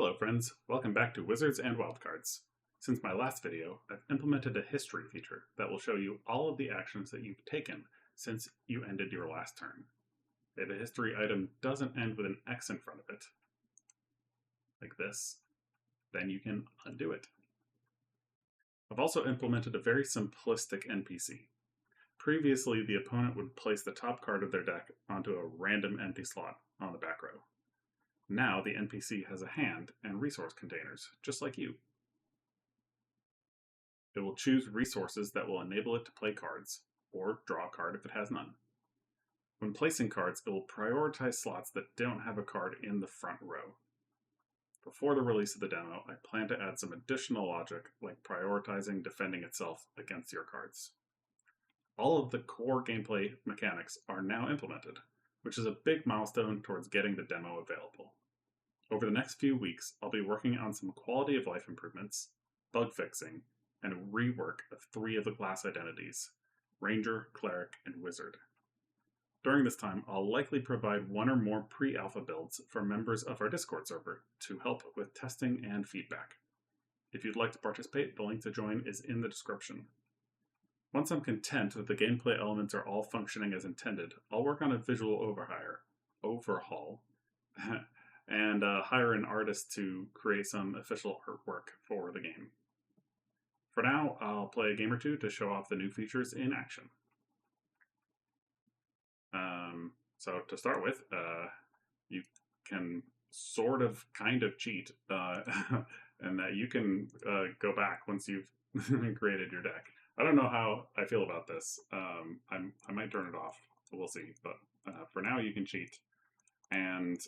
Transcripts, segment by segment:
Hello friends, welcome back to Wizards and Wildcards. Since my last video, I've implemented a history feature that will show you all of the actions that you've taken since you ended your last turn. If a history item doesn't end with an X in front of it, like this, then you can undo it. I've also implemented a very simplistic NPC. Previously, the opponent would place the top card of their deck onto a random empty slot on the back row. Now the NPC has a hand and resource containers, just like you. It will choose resources that will enable it to play cards, or draw a card if it has none. When placing cards, it will prioritize slots that don't have a card in the front row. Before the release of the demo, I plan to add some additional logic, like prioritizing defending itself against your cards. All of the core gameplay mechanics are now implemented, which is a big milestone towards getting the demo available. Over the next few weeks, I'll be working on some quality of life improvements, bug fixing, and a rework of 3 of the class identities: Ranger, Cleric, and Wizard. During this time, I'll likely provide 1 or more pre-alpha builds for members of our Discord server to help with testing and feedback. If you'd like to participate, the link to join is in the description. Once I'm content that the gameplay elements are all functioning as intended, I'll work on a visual overhaul, and hire an artist to create some official artwork for the game. For now, I'll play a game or two to show off the new features in action. So to start with, you can kind of cheat, and that you can go back once you've created your deck. I don't know how I feel about this. I might turn it off. We'll see. But for now, you can cheat. And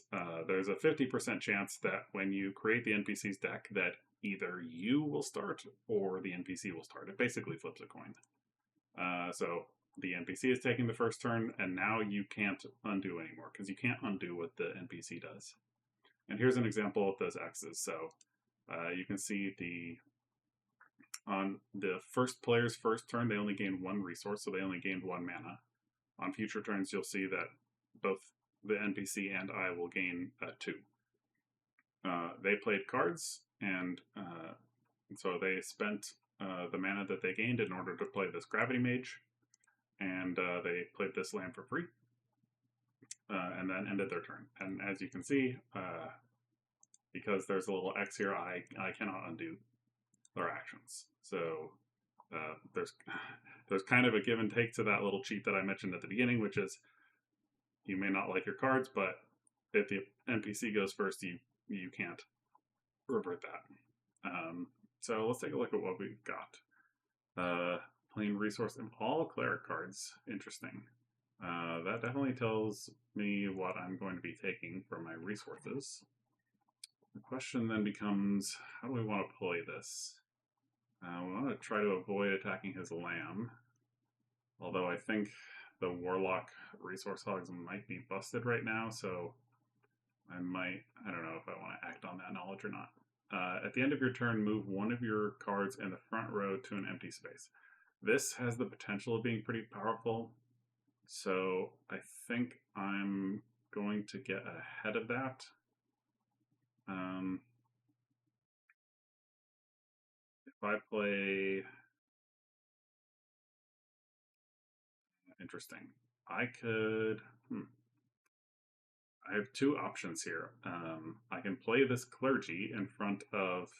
there's a 50% chance that when you create the NPC's deck that either you will start or the NPC will start. It basically flips a coin. So the NPC is taking the first turn, and now you can't undo anymore, because you can't undo what the NPC does. And here's an example of those X's. So you can see on the first player's first turn, they only gained 1 resource, so they only gained 1 mana. On future turns, you'll see that both the NPC and I will gain 2. They played cards, and so they spent the mana that they gained in order to play this Gravity Mage, and they played this land for free, and then ended their turn. And as you can see, because there's a little X here, I cannot undo their actions. So there's kind of a give and take to that little cheat that I mentioned at the beginning, which is you may not like your cards, but if the NPC goes first, you can't revert that. So let's take a look at what we've got. Plain resource and all Cleric cards. Interesting. That definitely tells me what I'm going to be taking for my resources. The question then becomes, how do we want to play this? We want to try to avoid attacking his lamb, although I think the Warlock resource hogs might be busted right now, so I don't know if I want to act on that knowledge or not. At the end of your turn, move 1 of your cards in the front row to an empty space. This has the potential of being pretty powerful, so I think I'm going to get ahead of that. If I play... Interesting. I could... I have 2 options here. I can play this Clergy in front of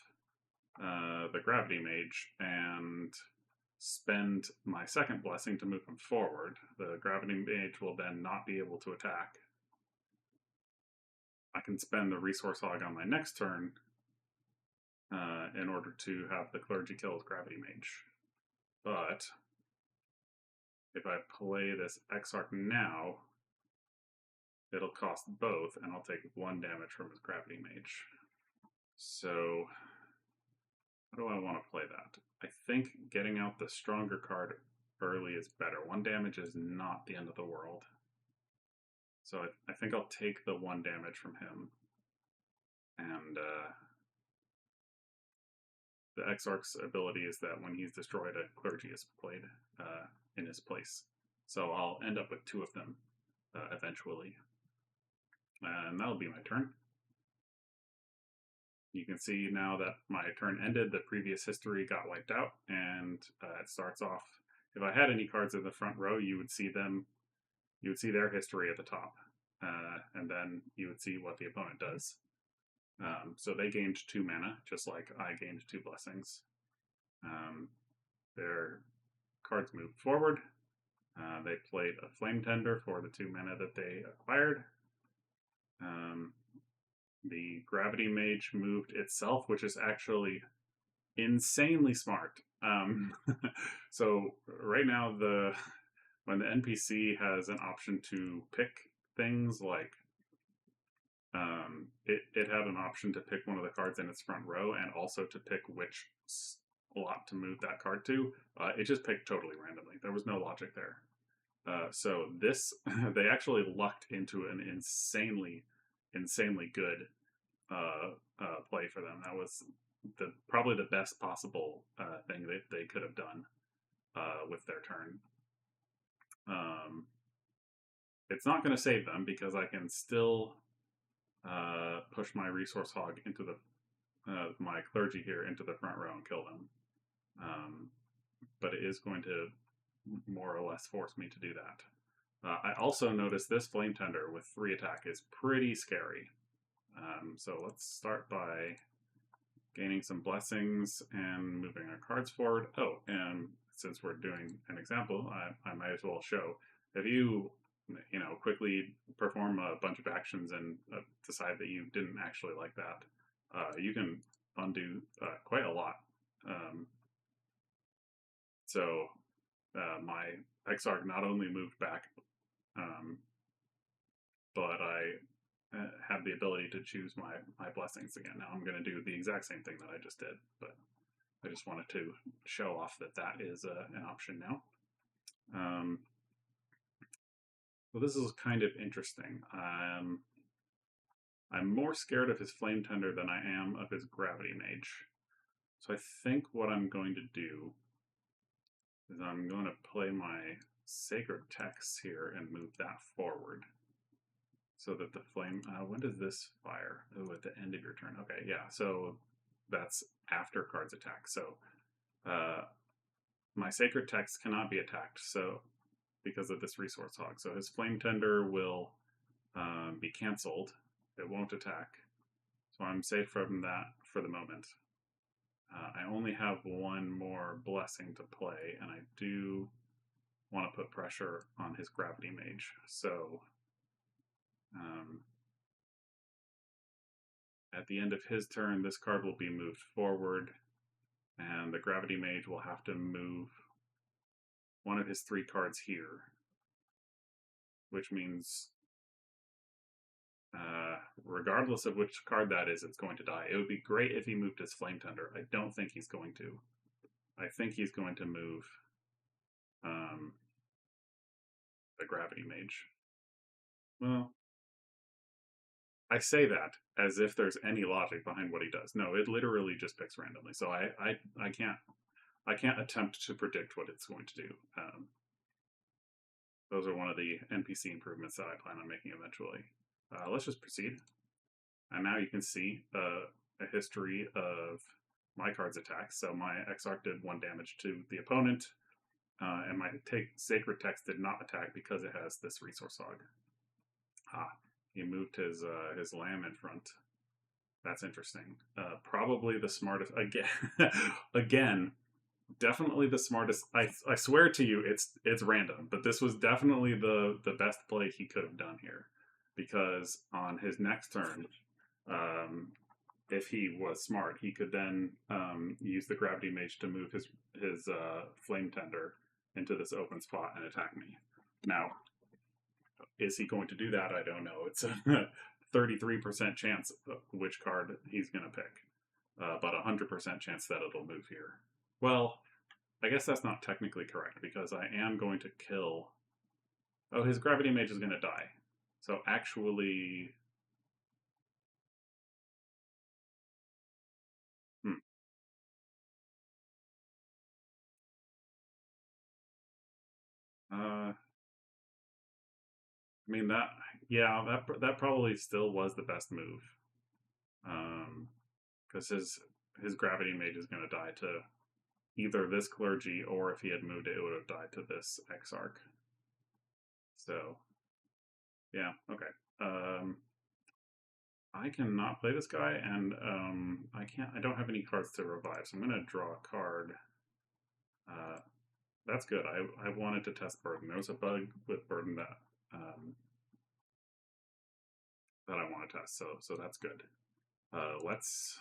the Gravity Mage and spend my second blessing to move him forward. The Gravity Mage will then not be able to attack. I can spend the Resource Hog on my next turn in order to have the Clergy kill his Gravity Mage. But if I play this Exarch now, it'll cost both, and I'll take 1 damage from his Gravity Mage. So, how do I want to play that? I think getting out the stronger card early is better. 1 damage is not the end of the world. So I think I'll take the 1 damage from him. And the Exarch's ability is that when he's destroyed, a Clergy is played in his place. So I'll end up with 2 of them eventually. And that'll be my turn. you can see now that my turn ended, the previous history got wiped out, and it starts off. If I had any cards in the front row, you would see them. You would see their history at the top, and then you would see what the opponent does. So they gained 2 mana, just like I gained 2 blessings. Their cards moved forward. They played a Flame Tender for the 2 mana that they acquired. The Gravity Mage moved itself, which is actually insanely smart. So right now, when the NPC has an option to pick things like it had an option to pick one of the cards in its front row and also to pick which slot to move that card to. It just picked totally randomly. There was no logic there. So this, they actually lucked into an insanely good play for them. That was probably the best possible thing that they could have done with their turn. It's not going to save them because I can still push my resource hog into my clergy here into the front row and kill them. But it is going to more or less force me to do that. I also noticed this Flame Tender with 3 attack is pretty scary. So let's start by gaining some blessings and moving our cards forward. Oh, and since we're doing an example, I might as well show. If you quickly perform a bunch of actions and decide that you didn't actually like that, you can undo quite a lot. So my Exarch not only moved back, but I have the ability to choose my blessings again. Now I'm going to do the exact same thing that I just did, but I just wanted to show off that is an option now. Well, this is kind of interesting. I'm more scared of his Flame Tender than I am of his Gravity Mage. So I think what I'm going to do is I'm going to play my Sacred Text here and move that forward. So that the flame, when does this fire? Oh, at the end of your turn. Okay, yeah, so that's after cards attack. So my Sacred Text cannot be attacked, so because of this resource hog. So his Flame Tender will be canceled. It won't attack. So I'm safe from that for the moment. I only have 1 more blessing to play, and I do want to put pressure on his Gravity Mage. So at the end of his turn, this card will be moved forward, and the Gravity Mage will have to move 1 of his 3 cards here, which means regardless of which card that is, it's going to die. It would be great if he moved his Flame Tender. I don't think he's going to. I think he's going to move the Gravity Mage. Well, I say that as if there's any logic behind what he does. No, it literally just picks randomly. So I can't attempt to predict what it's going to do. Those are one of the NPC improvements that I plan on making eventually. Let's just proceed. And now you can see a history of my card's attacks. So my Exarch did 1 damage to the opponent, and my Sacred Text did not attack because it has this resource hog. He moved his lamb in front. That's interesting. Probably the smartest. Again, definitely the smartest. I swear to you, it's random, but this was definitely the best play he could have done here, because on his next turn, if he was smart, he could then use the Gravity Mage to move his Flame Tender into this open spot and attack me. Now, is he going to do that? I don't know. It's a 33% chance of which card he's going to pick, but 100% chance that it'll move here. Well, I guess that's not technically correct, because I am going to kill... Oh, his Gravity Mage is going to die. So actually... I mean, that probably still was the best move. because his gravity mage is going to die to either this clergy, or if he had moved it, it would have died to this exarch. So, yeah, okay. I cannot play this guy, and I don't have any cards to revive, so I'm going to draw a card. That's good. I wanted to test Burden. There was a bug with Burden that that I want to test, so that's good. Let's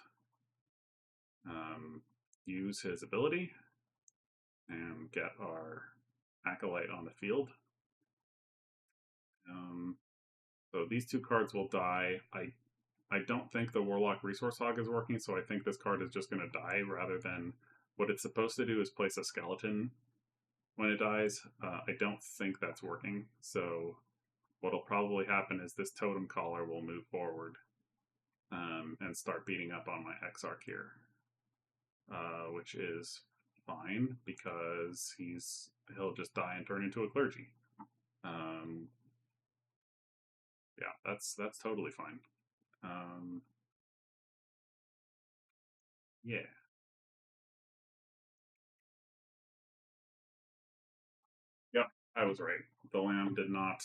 use his ability and get our Acolyte on the field. So these two cards will die. I don't think the Warlock Resource Hog is working, so I think this card is just going to die rather than what it's supposed to do is place a skeleton when it dies. I don't think that's working, so what'll probably happen is this Totem Caller will move forward and start beating up on my Exarch here, which is fine because he'll just die and turn into a clergy. Yeah, that's totally fine. Yeah. Yep, I was right. The lamb did not.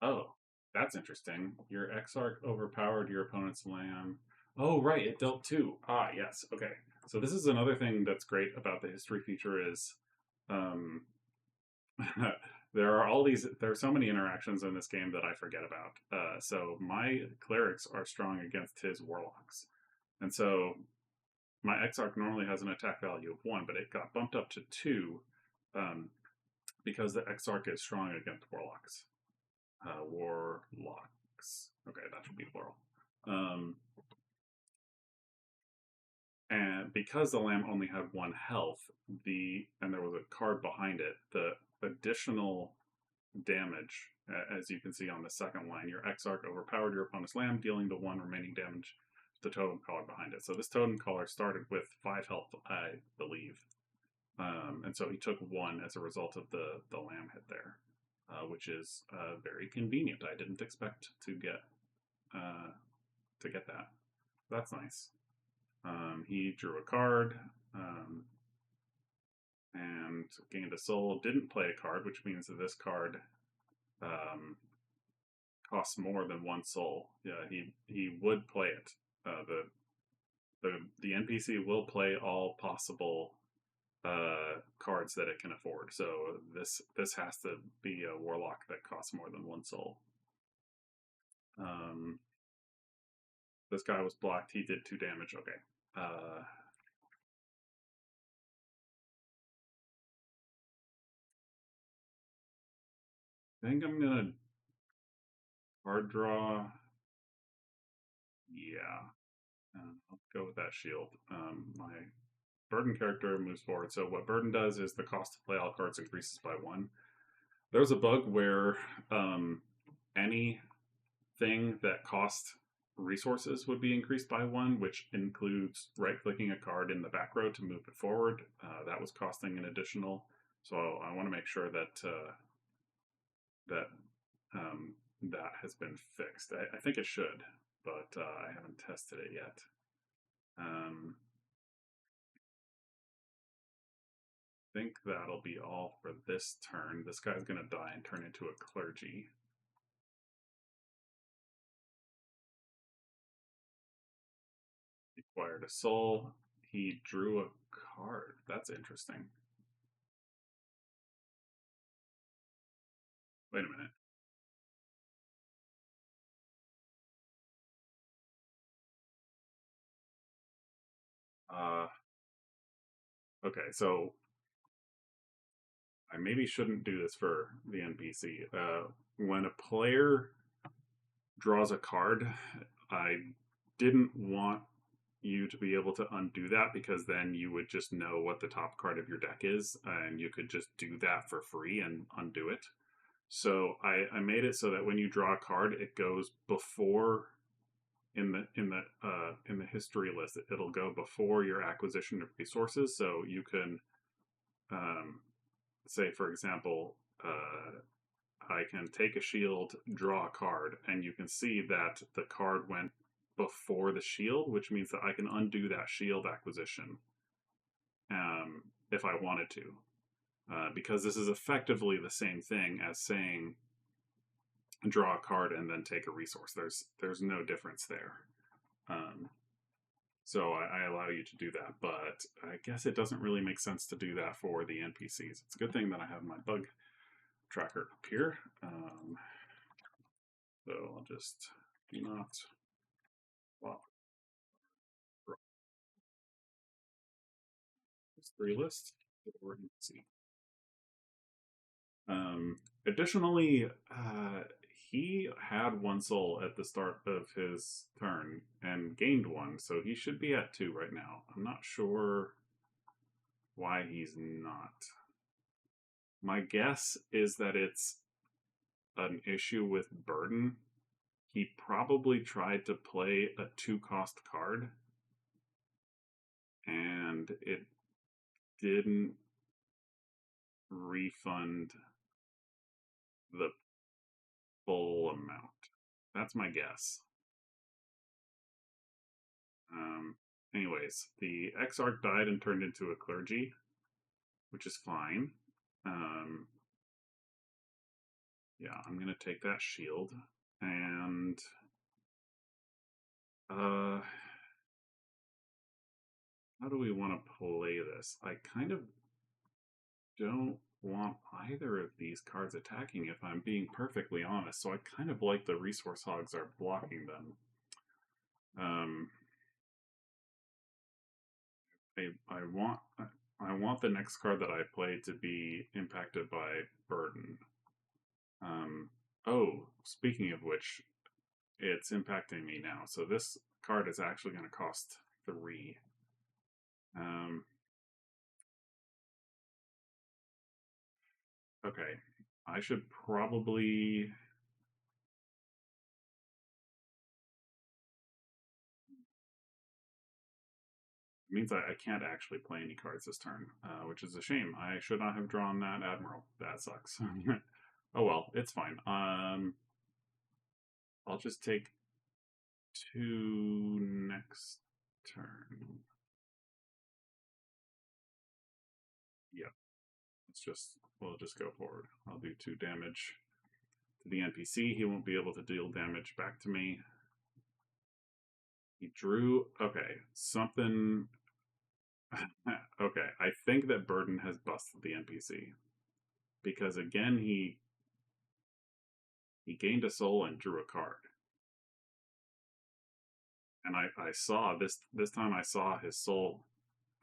Oh, that's interesting. Your Exarch overpowered your opponent's lamb. Oh, right, it dealt two. Ah, yes. Okay. So this is another thing that's great about the history feature is um, there are so many interactions in this game that I forget about. So my clerics are strong against his warlocks. And so my Exarch normally has an attack value of 1, but it got bumped up to 2 because the Exarch is strong against warlocks. Warlocks. Okay, that should be plural. And because the lamb only had 1 health, and there was a card behind it, the additional damage, as you can see on the second line, your Exarch overpowered your opponent's lamb, dealing the 1 remaining damage to the totem caller behind it. So this totem caller started with 5 health, I believe. And so he took 1 as a result of the lamb hit there, which is very convenient. I didn't expect to get that. That's nice. He drew a card and gained a soul. Didn't play a card, which means that this card costs more than 1 soul. Yeah, he would play it. The NPC will play all possible cards that it can afford. So this has to be a warlock that costs more than 1 soul. This guy was blocked. He did 2 damage. Okay. I think I'm gonna card draw. Yeah. I'll go with that shield. My Burden character moves forward. So what Burden does is the cost to play all cards increases by 1. There's a bug where anything that cost resources would be increased by 1, which includes right-clicking a card in the back row to move it forward. That was costing an additional. So I want to make sure that that has been fixed. I think it should, but I haven't tested it yet. I think that'll be all for this turn. This guy's going to die and turn into a clergy. He acquired a soul. He drew a card. That's interesting. Wait a minute. Okay, so I maybe shouldn't do this for the NPC. When a player draws a card, I didn't want you to be able to undo that because then you would just know what the top card of your deck is and you could just do that for free and undo it. So I made it so that when you draw a card, it goes before in the history list. It'll go before your acquisition of resources. So you can say, for example, I can take a shield, draw a card, and you can see that the card went before the shield, which means that I can undo that shield acquisition if I wanted to. Because this is effectively the same thing as saying draw a card and then take a resource. There's no difference there. So I allow you to do that, but I guess it doesn't really make sense to do that for the NPCs. It's a good thing that I have my bug tracker up here. So I'll just do not swap this 3 list or NPC. Additionally, he had 1 soul at the start of his turn and gained 1, so he should be at 2 right now. I'm not sure why he's not. My guess is that it's an issue with burden. He probably tried to play a 2-cost card, and it didn't refund the full amount. That's my guess. Anyways, the Exarch died and turned into a clergy, which is fine. Yeah, I'm gonna take that shield, and how do we want to play this? I kind of don't want either of these cards attacking, if I'm being perfectly honest, so I kind of like the resource hogs are blocking them. I want the next card that I play to be impacted by burden. Oh, speaking of which, it's impacting me now. So this card is actually going to cost 3. Okay, I should probably... It means I can't actually play any cards this turn, which is a shame. I should not have drawn that Admiral. That sucks. Oh well, it's fine. I'll just take 2 next turn. Yep. We'll just go forward. I'll do 2 damage to the NPC. He won't be able to deal damage back to me. He drew. Okay, something. Okay, I think that burden has busted the NPC because again he gained a soul and drew a card. And I saw this time I saw his soul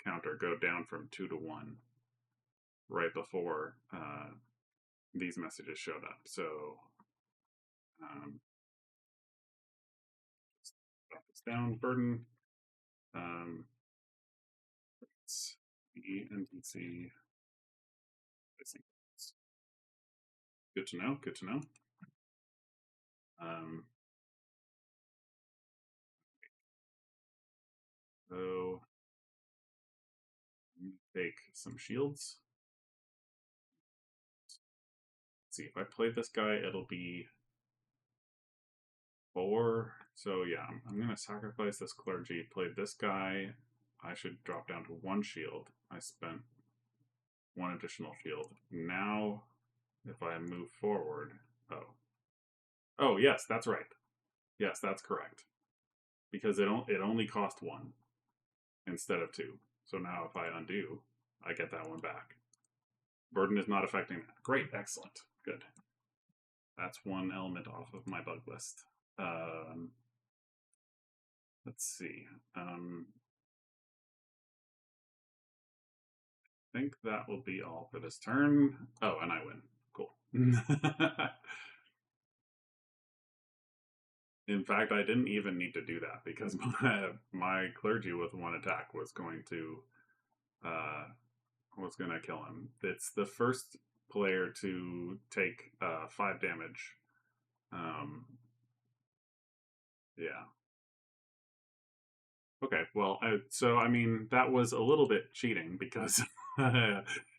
counter go down from 2 to 1 right before these messages showed up. So drop this down, burden. It's the NPC. Good to know. Good to know. So take some shields. Let's see, if I play this guy, it'll be 4. So yeah, I'm gonna sacrifice this clergy, play this guy. I should drop down to 1 shield. I spent 1 additional shield. Now, if I move forward, oh yes, that's right. Yes, that's correct. Because it only cost 1 instead of 2. So now if I undo, I get that 1 back. Burden is not affecting that. Great, excellent, good. That's 1 element off of my bug list. Let's see. I think that will be all for this turn. Oh, and I win. Cool. In fact, I didn't even need to do that because my clergy with 1 attack was going to kill him. It's the first player to take 5 damage. Yeah. Okay, well, so I mean that was a little bit cheating because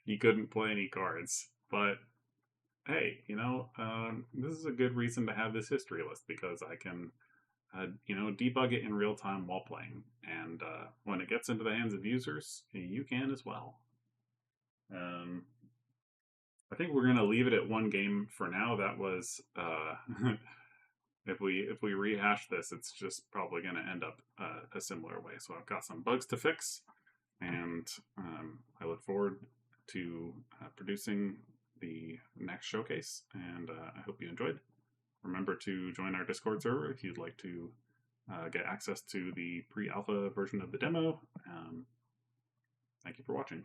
he couldn't play any cards, but hey, this is a good reason to have this history list because I can, debug it in real time while playing. And when it gets into the hands of users, you can as well. I think we're gonna leave it at one game for now. That was if we rehash this, it's just probably gonna end up a similar way. So I've got some bugs to fix, and I look forward to producing the next showcase. And I hope you enjoyed. Remember to join our Discord server if you'd like to get access to the pre-alpha version of the demo. Thank you for watching.